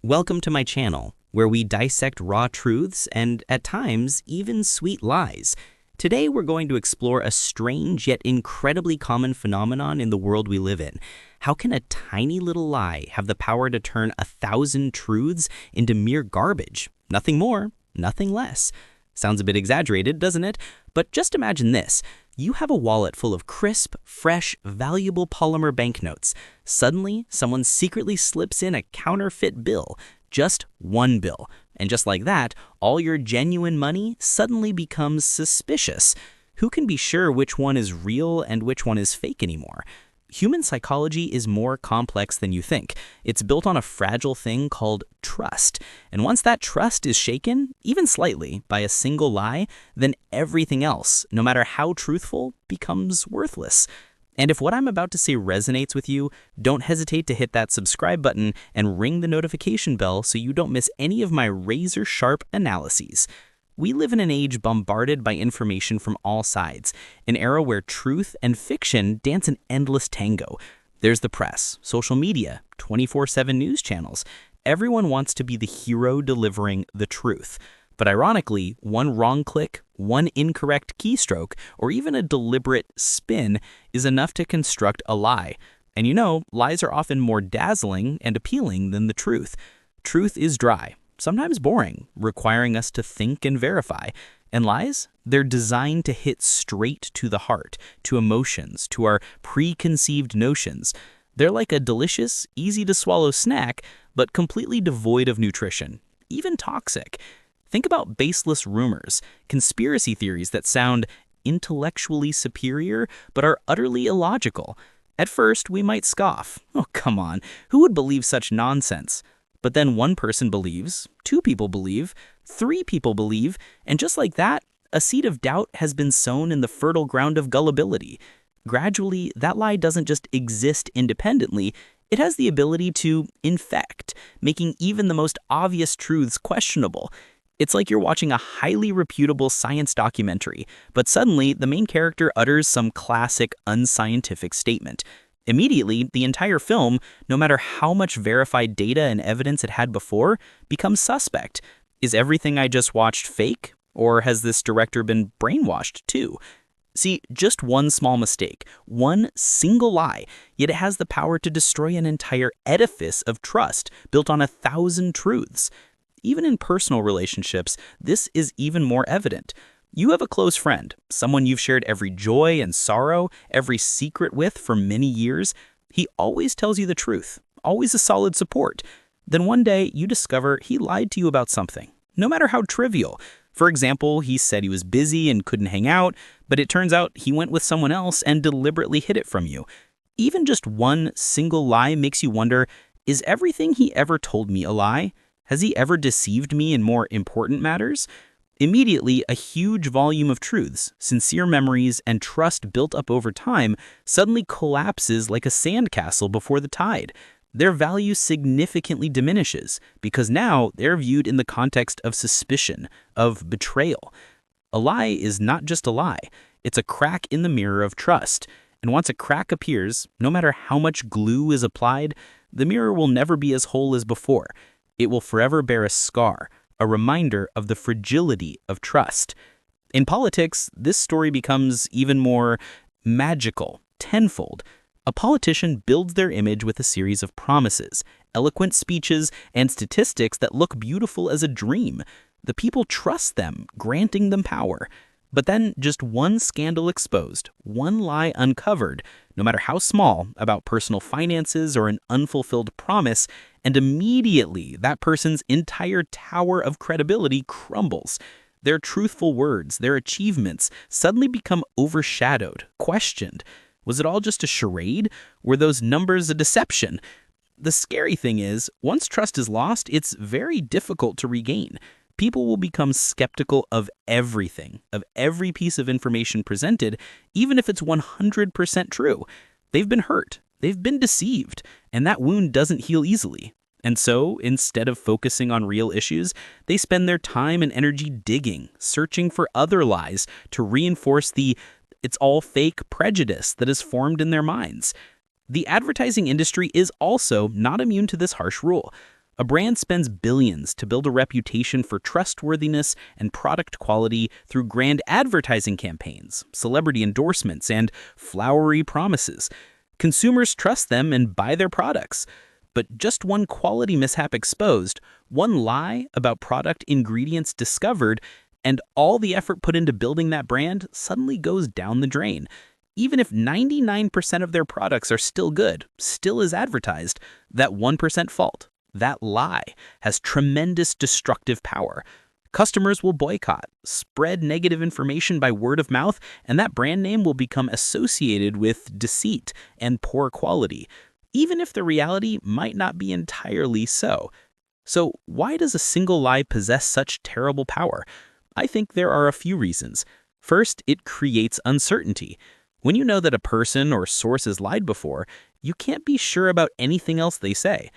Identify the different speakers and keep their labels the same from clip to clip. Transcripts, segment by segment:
Speaker 1: Welcome to my channel, where we dissect raw truths and, at times, even sweet lies. Today we're going to explore a strange yet incredibly common phenomenon in the world we live in. How can a tiny little lie have the power to turn 1,000 truths into mere garbage? Nothing more, nothing less. Sounds a bit exaggerated, doesn't it? But just imagine this. You have a wallet full of crisp, fresh, valuable polymer banknotes. Suddenly, someone secretly slips in a counterfeit bill, just one bill. And just like that, all your genuine money suddenly becomes suspicious. Who can be sure which one is real and which one is fake anymore? Human psychology is more complex than you think. It's built on a fragile thing called trust. And once that trust is shaken, even slightly, by a single lie, then everything else, no matter how truthful, becomes worthless. And if what I'm about to say resonates with you, don't hesitate to hit that subscribe button and ring the notification bell so you don't miss any of my razor-sharp analyses. We live in an age bombarded by information from all sides, an era where truth and fiction dance an endless tango. There's the press, social media, 24/7 news channels. Everyone wants to be the hero delivering the truth. But ironically, one wrong click, one incorrect keystroke, or even a deliberate spin is enough to construct a lie. And you know, lies are often more dazzling and appealing than the truth. Truth is dry, sometimes boring, requiring us to think and verify. And lies? They're designed to hit straight to the heart, to emotions, to our preconceived notions. They're like a delicious, easy-to-swallow snack, but completely devoid of nutrition, even toxic. Think about baseless rumors, conspiracy theories that sound intellectually superior but are utterly illogical. At first, we might scoff. Oh, come on, who would believe such nonsense? But then one person believes, two people believe, three people believe, and just like that, a seed of doubt has been sown in the fertile ground of gullibility. Gradually, that lie doesn't just exist independently, it has the ability to infect, making even the most obvious truths questionable. It's like you're watching a highly reputable science documentary, but suddenly the main character utters some classic unscientific statement. Immediately, the entire film, no matter how much verified data and evidence it had before, becomes suspect. Is everything I just watched fake? Or has this director been brainwashed too? See, just one small mistake, one single lie, yet it has the power to destroy an entire edifice of trust built on 1,000 truths. Even in personal relationships, this is even more evident. You have a close friend, someone you've shared every joy and sorrow, every secret with for many years. He always tells you the truth, always a solid support. Then one day you discover he lied to you about something, no matter how trivial. For example, he said he was busy and couldn't hang out, but it turns out he went with someone else and deliberately hid it from you. Even just one single lie makes you wonder, is everything he ever told me a lie? Has he ever deceived me in more important matters? Immediately, a huge volume of truths, sincere memories, and trust built up over time suddenly collapses like a sandcastle before the tide. Their value significantly diminishes because now they're viewed in the context of suspicion, of betrayal. A lie is not just a lie, it's a crack in the mirror of trust. And once a crack appears, no matter how much glue is applied, the mirror will never be as whole as before. It will forever bear a scar, a reminder of the fragility of trust. In politics, this story becomes even more magical, tenfold. A politician builds their image with a series of promises, eloquent speeches, and statistics that look beautiful as a dream. The people trust them, granting them power. But then just one scandal exposed, one lie uncovered, no matter how small, about personal finances or an unfulfilled promise, and immediately that person's entire tower of credibility crumbles. Their truthful words, their achievements, suddenly become overshadowed, questioned. Was it all just a charade? Were those numbers a deception? The scary thing is, once trust is lost, it's very difficult to regain. People will become skeptical of everything, of every piece of information presented, even if it's 100% true. They've been hurt, they've been deceived, and that wound doesn't heal easily. And so, instead of focusing on real issues, they spend their time and energy digging, searching for other lies to reinforce the "it's all fake" prejudice that is formed in their minds. The advertising industry is also not immune to this harsh rule.
Speaker 2: A brand spends billions to build a reputation for trustworthiness and product quality through grand advertising campaigns, celebrity endorsements, and flowery promises. Consumers trust them and buy their products. But just one quality mishap exposed, one lie about product ingredients discovered, and all the effort put into building that brand suddenly goes down the drain. Even if 99% of their products are still good, still as advertised, that 1% fault, that lie, has tremendous destructive power. Customers will boycott, spread negative information by word of mouth, and that brand name will become associated with deceit and poor quality, even if the reality might not be entirely so. So why does a single lie possess such terrible power? I think there are a few reasons. First, it creates uncertainty. When you know that a person or source has lied before, you can't be sure about anything else they say.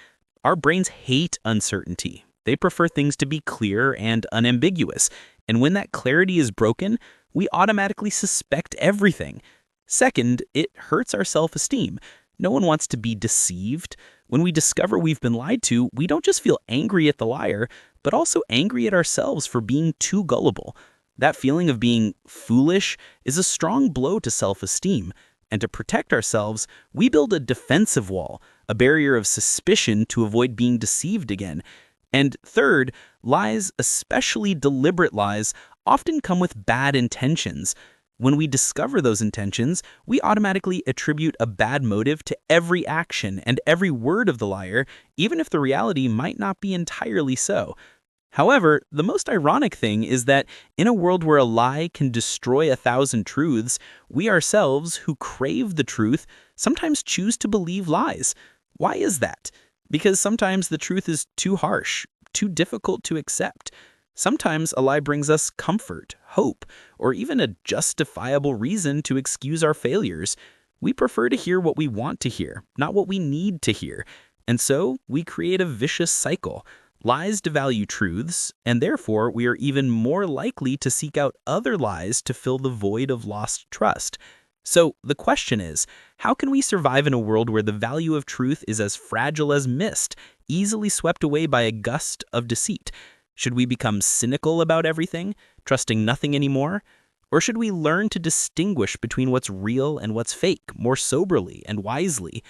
Speaker 2: Our brains hate uncertainty. They prefer things to be clear and unambiguous, and when that clarity is broken, we automatically suspect everything. Second, it hurts our self-esteem. No one wants to be deceived. When we discover we've been lied to, we don't just feel angry at the liar, but also angry at ourselves for being too gullible. That feeling of being foolish is a strong blow to self-esteem, and to protect ourselves, we build a defensive wall, a barrier of suspicion to avoid being deceived again. And third, lies, especially deliberate lies, often come with bad intentions. When we discover those intentions, we automatically attribute a bad motive to every action and every word of the liar, even if the reality might not be entirely so. However, the most ironic thing is that in a world where a lie can destroy 1,000 truths, we ourselves, who crave the truth, sometimes choose to believe lies. Why is that? Because sometimes the truth is too harsh, too difficult to accept. Sometimes a lie brings us comfort, hope, or even a justifiable reason to excuse our failures. We prefer to hear what we want to hear, not what we need to hear. And so we create a vicious cycle. Lies devalue truths, and therefore we are even more likely to seek out other lies to fill the void of lost trust. So the question is, how can we survive in a world where the value of truth is as fragile as mist, easily swept away by a gust of deceit? Should we become cynical about everything, trusting nothing anymore? Or should we learn to distinguish between what's real and what's fake more soberly and wisely?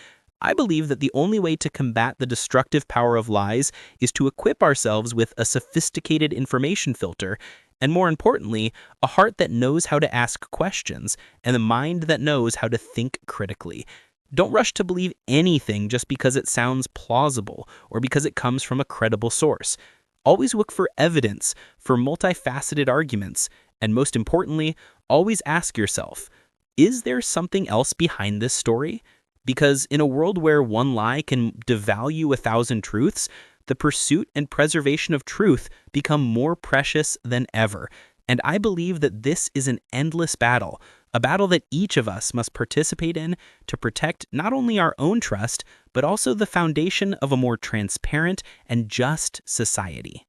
Speaker 2: I believe that the only way to combat the destructive power of lies is to equip ourselves with a sophisticated information filter, and more importantly, a heart that knows how to ask questions, and a mind that knows how to think critically. Don't rush to believe anything just because it sounds plausible or because it comes from a credible source. Always look for evidence, for multifaceted arguments, and most importantly, always ask yourself, is there something else behind this story? Because in a world where one lie can devalue 1,000 truths, the pursuit and preservation of truth become more precious than ever. And I believe that this is an endless battle, a battle that each of us must participate in to protect not only our own trust, but also the foundation of a more transparent and just society.